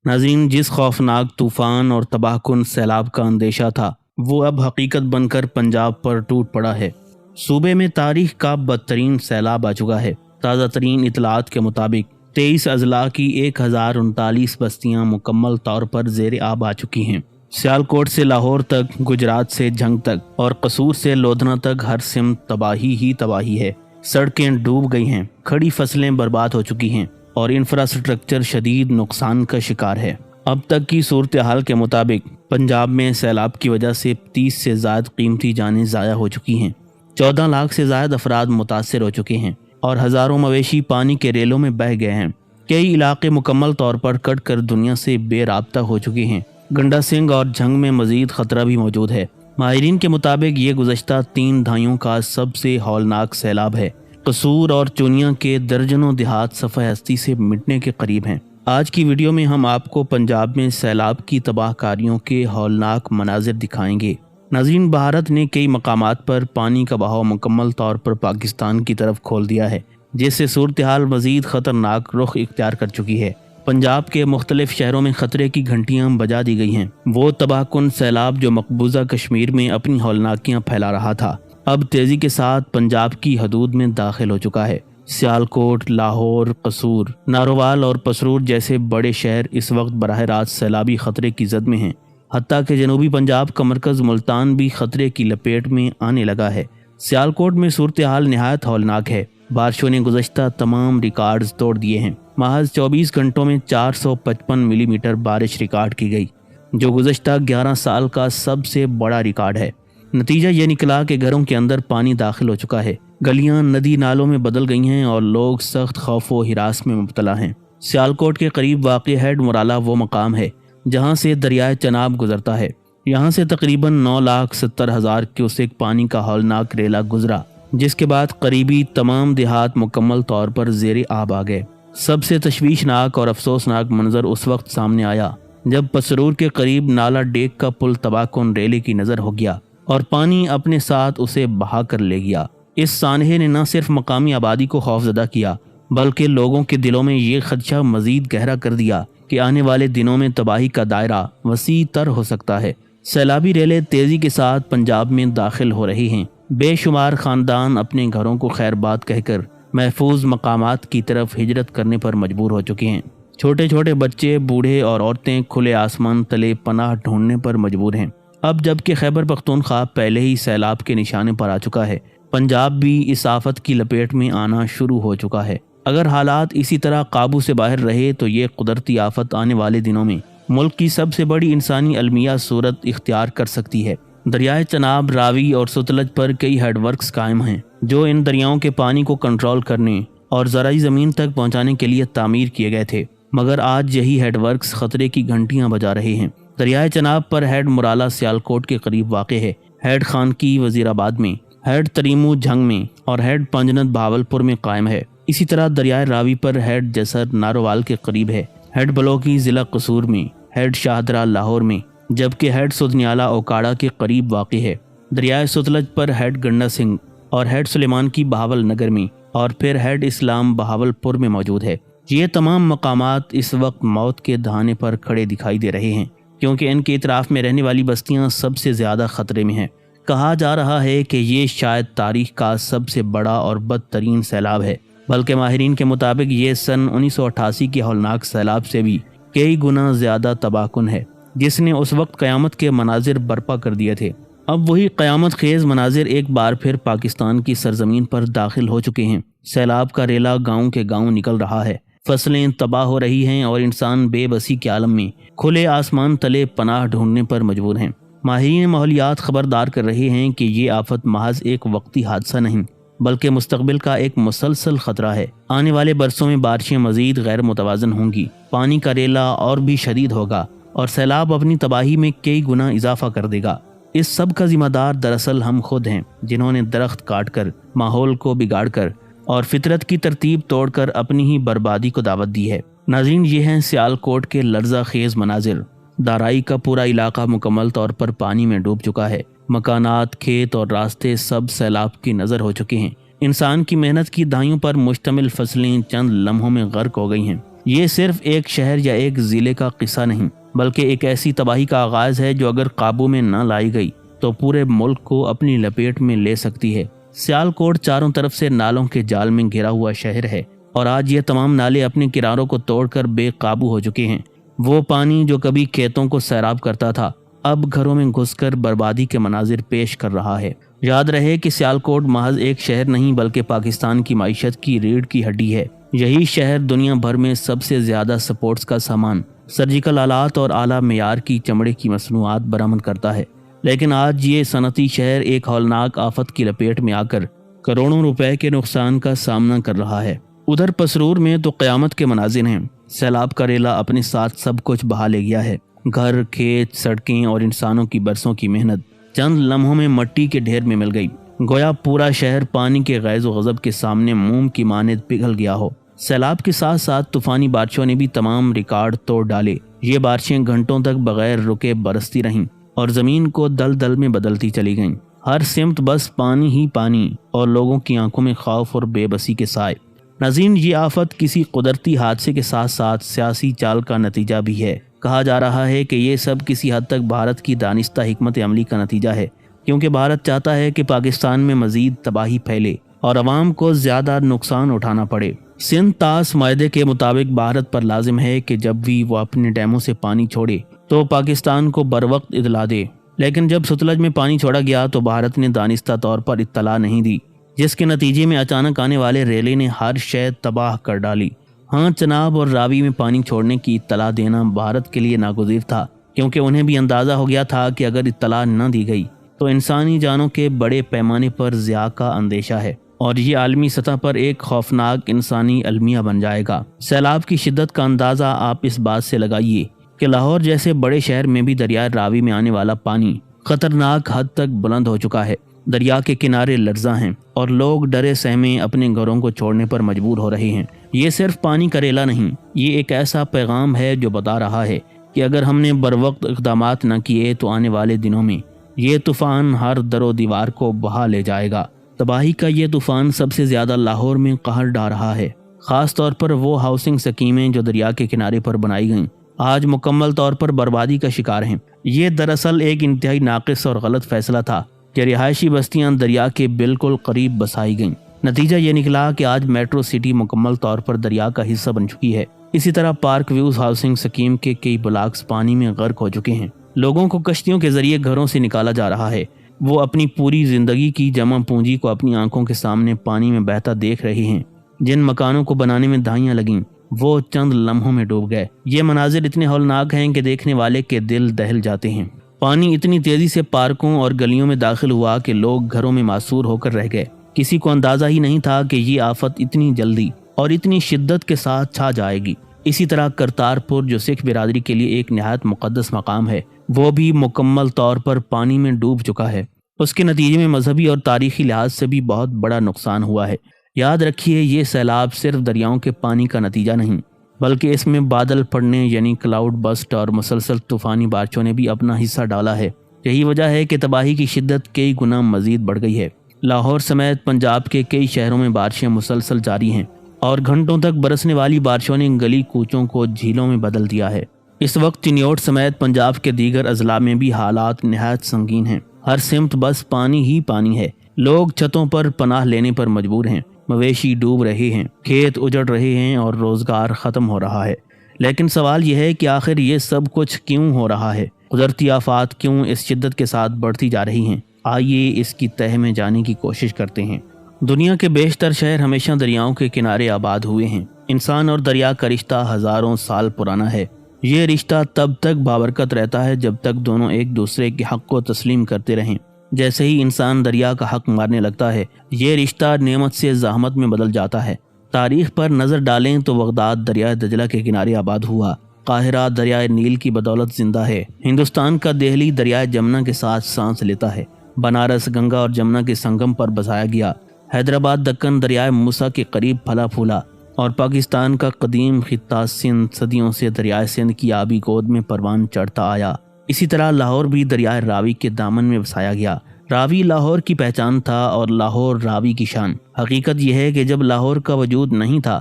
ناظرین، جس خوفناک طوفان اور تباہ کن سیلاب کا اندیشہ تھا وہ اب حقیقت بن کر پنجاب پر ٹوٹ پڑا ہے۔ صوبے میں تاریخ کا بدترین سیلاب آ چکا ہے۔ تازہ ترین اطلاعات کے مطابق 23 اضلاع کی 1039 بستیاں مکمل طور پر زیر آب آ چکی ہیں۔ سیالکوٹ سے لاہور تک، گجرات سے جھنگ تک اور قصور سے لودھنا تک ہر سمت تباہی ہی تباہی ہے۔ سڑکیں ڈوب گئی ہیں، کھڑی فصلیں برباد ہو چکی ہیں اور انفراسٹرکچر شدید نقصان کا شکار ہے۔ اب تک کی صورتحال کے مطابق پنجاب میں سیلاب کی وجہ سے 30 سے زائد قیمتی جانیں ضائع ہو چکی ہیں، 14 لاکھ سے زائد افراد متاثر ہو چکے ہیں اور ہزاروں مویشی پانی کے ریلوں میں بہہ گئے ہیں۔ کئی علاقے مکمل طور پر کٹ کر دنیا سے بے رابطہ ہو چکے ہیں۔ گنڈا سنگھ اور جھنگ میں مزید خطرہ بھی موجود ہے۔ ماہرین کے مطابق یہ گزشتہ 3 دہائیوں کا سب سے ہولناک سیلاب ہے۔ قصور اور چونیاں کے درجنوں دیہات صفحہ ہستی سے مٹنے کے قریب ہیں۔ آج کی ویڈیو میں ہم آپ کو پنجاب میں سیلاب کی تباہ کاریوں کے ہولناک مناظر دکھائیں گے۔ ناظرین، بھارت نے کئی مقامات پر پانی کا بہاؤ مکمل طور پر پاکستان کی طرف کھول دیا ہے، جس سے صورتحال مزید خطرناک رخ اختیار کر چکی ہے۔ پنجاب کے مختلف شہروں میں خطرے کی گھنٹیاں بجا دی گئی ہیں۔ وہ تباہ کن سیلاب جو مقبوضہ کشمیر میں اپنی ہولناکیاں پھیلا رہا تھا، اب تیزی کے ساتھ پنجاب کی حدود میں داخل ہو چکا ہے۔ سیالکوٹ، لاہور، قصور، نارووال اور پسرور جیسے بڑے شہر اس وقت براہ راست سیلابی خطرے کی زد میں ہیں۔ حتیٰ کہ جنوبی پنجاب کا مرکز ملتان بھی خطرے کی لپیٹ میں آنے لگا ہے۔ سیالکوٹ میں صورتحال نہایت ہولناک ہے۔ بارشوں نے گزشتہ تمام ریکارڈز توڑ دیے ہیں۔ محض 24 گھنٹوں میں 455 ملی میٹر بارش ریکارڈ کی گئی، جو گزشتہ 11 سال کا سب سے بڑا ریکارڈ ہے۔ نتیجہ یہ نکلا کہ گھروں کے اندر پانی داخل ہو چکا ہے، گلیاں ندی نالوں میں بدل گئی ہیں اور لوگ سخت خوف و ہراس میں مبتلا ہیں۔ سیالکوٹ کے قریب واقع ہیڈ مرالہ وہ مقام ہے جہاں سے دریائے چناب گزرتا ہے۔ یہاں سے تقریباً 9,70,000 کیوسک پانی کا ہولناک ریلا گزرا، جس کے بعد قریبی تمام دیہات مکمل طور پر زیر آب آ گئے۔ سب سے تشویشناک اور افسوسناک منظر اس وقت سامنے آیا جب پسرور کے قریب نالا ڈیک کا پل تباہ کن ریلے کی نظر ہو گیا اور پانی اپنے ساتھ اسے بہا کر لے گیا۔ اس سانحے نے نہ صرف مقامی آبادی کو خوفزدہ کیا بلکہ لوگوں کے دلوں میں یہ خدشہ مزید گہرا کر دیا کہ آنے والے دنوں میں تباہی کا دائرہ وسیع تر ہو سکتا ہے۔ سیلابی ریلیں تیزی کے ساتھ پنجاب میں داخل ہو رہی ہیں۔ بے شمار خاندان اپنے گھروں کو خیر باد کہہ کر محفوظ مقامات کی طرف ہجرت کرنے پر مجبور ہو چکے ہیں۔ چھوٹے چھوٹے بچے، بوڑھے اور عورتیں کھلے آسمان تلے پناہ ڈھونڈنے پر مجبور ہیں۔ اب جبکہ خیبر پختونخوا پہلے ہی سیلاب کے نشانے پر آ چکا ہے، پنجاب بھی اس آفت کی لپیٹ میں آنا شروع ہو چکا ہے۔ اگر حالات اسی طرح قابو سے باہر رہے تو یہ قدرتی آفت آنے والے دنوں میں ملک کی سب سے بڑی انسانی المیہ صورت اختیار کر سکتی ہے۔ دریائے چناب، راوی اور ستلج پر کئی ہیڈ ورکس قائم ہیں جو ان دریاؤں کے پانی کو کنٹرول کرنے اور زرعی زمین تک پہنچانے کے لیے تعمیر کیے گئے تھے، مگر آج یہی ہیڈ ورکس خطرے کی گھنٹیاں بجا رہے ہیں۔ دریائے چناب پر ہیڈ مرالہ سیالکوٹ کے قریب واقع ہے، ہیڈ خانکی وزیر آباد میں، ہیڈ تریمو جھنگ میں اور ہیڈ پنجنت بہاولپور میں قائم ہے۔ اسی طرح دریائے راوی پر ہیڈ جسر نارووال کے قریب ہے، ہیڈ بلوکی ضلع قصور میں، ہیڈ شاہدرہ لاہور میں، جبکہ ہیڈ سدنیالہ اوکاڑا کے قریب واقع ہے۔ دریائے ستلج پر ہیڈ گنڈا سنگھ اور ہیڈ سلیمان کی بہاول نگر میں اور پھر ہیڈ اسلام بہاولپور میں موجود ہے۔ یہ تمام مقامات اس وقت موت کے دہانے پر کھڑے دکھائی دے رہے ہیں، کیونکہ ان کے اطراف میں رہنے والی بستیاں سب سے زیادہ خطرے میں ہیں۔ کہا جا رہا ہے کہ یہ شاید تاریخ کا سب سے بڑا اور بدترین سیلاب ہے، بلکہ ماہرین کے مطابق یہ سن 1988 کے ہولناک سیلاب سے بھی کئی گنا زیادہ تباہ کن ہے، جس نے اس وقت قیامت کے مناظر برپا کر دیے تھے۔ اب وہی قیامت خیز مناظر ایک بار پھر پاکستان کی سرزمین پر داخل ہو چکے ہیں۔ سیلاب کا ریلا گاؤں کے گاؤں نکل رہا ہے، فصلیں تباہ ہو رہی ہیں اور انسان بے بسی کے عالم میں کھلے آسمان تلے پناہ ڈھونڈنے پر مجبور ہیں۔ ماہرین ماحولیات خبردار کر رہے ہیں کہ یہ آفت محض ایک وقتی حادثہ نہیں بلکہ مستقبل کا ایک مسلسل خطرہ ہے۔ آنے والے برسوں میں بارشیں مزید غیر متوازن ہوں گی، پانی کا ریلا اور بھی شدید ہوگا اور سیلاب اپنی تباہی میں کئی گنا اضافہ کر دے گا۔ اس سب کا ذمہ دار دراصل ہم خود ہیں، جنہوں نے درخت کاٹ کر، ماحول کو بگاڑ کر اور فطرت کی ترتیب توڑ کر اپنی ہی بربادی کو دعوت دی ہے۔ ناظرین، یہ ہیں سیالکوٹ کے لرزہ خیز مناظر۔ دارائی کا پورا علاقہ مکمل طور پر پانی میں ڈوب چکا ہے۔ مکانات، کھیت اور راستے سب سیلاب کی نظر ہو چکے ہیں۔ انسان کی محنت کی دہائیوں پر مشتمل فصلیں چند لمحوں میں غرق ہو گئی ہیں۔ یہ صرف ایک شہر یا ایک ضلع کا قصہ نہیں بلکہ ایک ایسی تباہی کا آغاز ہے جو اگر قابو میں نہ لائی گئی تو پورے ملک کو اپنی لپیٹ میں لے سکتی ہے۔ سیالکوٹ چاروں طرف سے نالوں کے جال میں گھرا ہوا شہر ہے اور آج یہ تمام نالے اپنے کناروں کو توڑ کر بے قابو ہو چکے ہیں۔ وہ پانی جو کبھی کھیتوں کو سیراب کرتا تھا اب گھروں میں گھس کر بربادی کے مناظر پیش کر رہا ہے۔ یاد رہے کہ سیالکوٹ محض ایک شہر نہیں بلکہ پاکستان کی معیشت کی ریڑھ کی ہڈی ہے۔ یہی شہر دنیا بھر میں سب سے زیادہ سپورٹس کا سامان، سرجیکل آلات اور اعلیٰ معیار کی چمڑے کی مصنوعات برآمد کرتا ہے، لیکن آج یہ صنعتی شہر ایک ہولناک آفت کی لپیٹ میں آ کر کروڑوں روپے کے نقصان کا سامنا کر رہا ہے۔ ادھر پسرور میں تو قیامت کے مناظر ہیں۔ سیلاب کا ریلا اپنے ساتھ سب کچھ بہا لے گیا ہے۔ گھر، کھیت، سڑکیں اور انسانوں کی برسوں کی محنت چند لمحوں میں مٹی کے ڈھیر میں مل گئی، گویا پورا شہر پانی کے غیظ و غضب کے سامنے موم کی مانند پگھل گیا ہو۔ سیلاب کے ساتھ ساتھ طوفانی بارشوں نے بھی تمام ریکارڈ توڑ ڈالے۔ یہ بارشیں گھنٹوں تک بغیر رکے برستی رہیں اور زمین کو دلدل میں بدلتی چلی گئیں۔ ہر سمت بس پانی ہی پانی اور لوگوں کی آنکھوں میں خوف اور بے بسی کے سائے۔ ناظرین، یہ آفت کسی قدرتی حادثے کے ساتھ ساتھ سیاسی چال کا نتیجہ بھی ہے۔ کہا جا رہا ہے کہ یہ سب کسی حد تک بھارت کی دانستہ حکمت عملی کا نتیجہ ہے، کیونکہ بھارت چاہتا ہے کہ پاکستان میں مزید تباہی پھیلے اور عوام کو زیادہ نقصان اٹھانا پڑے۔ سندھ طاس معاہدے کے مطابق بھارت پر لازم ہے کہ جب بھی وہ اپنے ڈیموں سے پانی چھوڑے تو پاکستان کو بروقت اطلاع دے، لیکن جب ستلج میں پانی چھوڑا گیا تو بھارت نے دانستہ طور پر اطلاع نہیں دی، جس کے نتیجے میں اچانک آنے والے ریلے نے ہر شے تباہ کر ڈالی۔ ہاں، چناب اور راوی میں پانی چھوڑنے کی اطلاع دینا بھارت کے لیے ناگزیر تھا، کیونکہ انہیں بھی اندازہ ہو گیا تھا کہ اگر اطلاع نہ دی گئی تو انسانی جانوں کے بڑے پیمانے پر ضیاع کا اندیشہ ہے اور یہ عالمی سطح پر ایک خوفناک انسانی المیہ بن جائے گا۔ سیلاب کی شدت کا اندازہ آپ اس بات سے لگائیے کہ لاہور جیسے بڑے شہر میں بھی دریائے راوی میں آنے والا پانی خطرناک حد تک بلند ہو چکا ہے۔ دریا کے کنارے لرزاں ہیں اور لوگ ڈرے سہمے اپنے گھروں کو چھوڑنے پر مجبور ہو رہے ہیں۔ یہ صرف پانی کا ریلا نہیں، یہ ایک ایسا پیغام ہے جو بتا رہا ہے کہ اگر ہم نے بروقت اقدامات نہ کیے تو آنے والے دنوں میں یہ طوفان ہر در و دیوار کو بہا لے جائے گا۔ تباہی کا یہ طوفان سب سے زیادہ لاہور میں قہر ڈھا رہا ہے۔ خاص طور پر وہ ہاؤسنگ سکیمیں جو دریا کے کنارے پر بنائی گئیں آج مکمل طور پر بربادی کا شکار ہیں۔ یہ دراصل ایک انتہائی ناقص اور غلط فیصلہ تھا کہ رہائشی بستیاں دریا کے بالکل قریب بسائی گئیں۔ نتیجہ یہ نکلا کہ آج میٹرو سٹی مکمل طور پر دریا کا حصہ بن چکی ہے۔ اسی طرح پارک ویوز ہاؤسنگ سکیم کے کئی بلاکس پانی میں غرق ہو چکے ہیں۔ لوگوں کو کشتیوں کے ذریعے گھروں سے نکالا جا رہا ہے۔ وہ اپنی پوری زندگی کی جمع پونجی کو اپنی آنکھوں کے سامنے پانی میں بہتا دیکھ رہے ہیں۔ جن مکانوں کو بنانے میں دہائیاں لگیں وہ چند لمحوں میں ڈوب گئے۔ یہ مناظر اتنے ہولناک ہیں کہ دیکھنے والے کے دل دہل جاتے ہیں۔ پانی اتنی تیزی سے پارکوں اور گلیوں میں داخل ہوا کہ لوگ گھروں میں معصور ہو کر رہ گئے۔ کسی کو اندازہ ہی نہیں تھا کہ یہ آفت اتنی جلدی اور اتنی شدت کے ساتھ چھا جائے گی۔ اسی طرح کرتارپور جو سکھ برادری کے لیے ایک نہایت مقدس مقام ہے، وہ بھی مکمل طور پر پانی میں ڈوب چکا ہے۔ اس کے نتیجے میں مذہبی اور تاریخی لحاظ سے بھی بہت بڑا نقصان ہوا ہے۔ یاد رکھیے، یہ سیلاب صرف دریاؤں کے پانی کا نتیجہ نہیں بلکہ اس میں بادل پڑنے یعنی کلاؤڈ بسٹ اور مسلسل طوفانی بارشوں نے بھی اپنا حصہ ڈالا ہے۔ یہی وجہ ہے کہ تباہی کی شدت کئی گنا مزید بڑھ گئی ہے۔ لاہور سمیت پنجاب کے کئی شہروں میں بارشیں مسلسل جاری ہیں اور گھنٹوں تک برسنے والی بارشوں نے گلی کوچوں کو جھیلوں میں بدل دیا ہے۔ اس وقت چنیوٹ سمیت پنجاب کے دیگر اضلاع میں بھی حالات نہایت سنگین ہیں۔ ہر سمت بس پانی ہی پانی ہے۔ لوگ چھتوں پر پناہ لینے پر مجبور ہیں، مویشی ڈوب رہے ہیں، کھیت اجڑ رہے ہیں اور روزگار ختم ہو رہا ہے۔ لیکن سوال یہ ہے کہ آخر یہ سب کچھ کیوں ہو رہا ہے؟ قدرتی آفات کیوں اس شدت کے ساتھ بڑھتی جا رہی ہیں؟ آئیے اس کی تہہ میں جانے کی کوشش کرتے ہیں۔ دنیا کے بیشتر شہر ہمیشہ دریاؤں کے کنارے آباد ہوئے ہیں۔ انسان اور دریا کا رشتہ ہزاروں سال پرانا ہے۔ یہ رشتہ تب تک بابرکت رہتا ہے جب تک دونوں ایک دوسرے کے حق کو تسلیم کرتے رہیں۔ جیسے ہی انسان دریا کا حق مارنے لگتا ہے، یہ رشتہ نعمت سے زحمت میں بدل جاتا ہے۔ تاریخ پر نظر ڈالیں تو بغداد دریائے دجلہ کے کنارے آباد ہوا، قاہرہ دریائے نیل کی بدولت زندہ ہے، ہندوستان کا دہلی دریائے جمنا کے ساتھ سانس لیتا ہے، بنارس گنگا اور جمنا کے سنگم پر بسایا گیا، حیدرآباد دکن دریائے موسیٰ کے قریب پھلا پھولا، اور پاکستان کا قدیم خطہ سندھ صدیوں سے دریائے سندھ کی آبی گود میں پروان چڑھتا آیا۔ اسی طرح لاہور بھی دریائے راوی کے دامن میں بسایا گیا۔ راوی لاہور کی پہچان تھا اور لاہور راوی کی شان۔ حقیقت یہ ہے کہ جب لاہور کا وجود نہیں تھا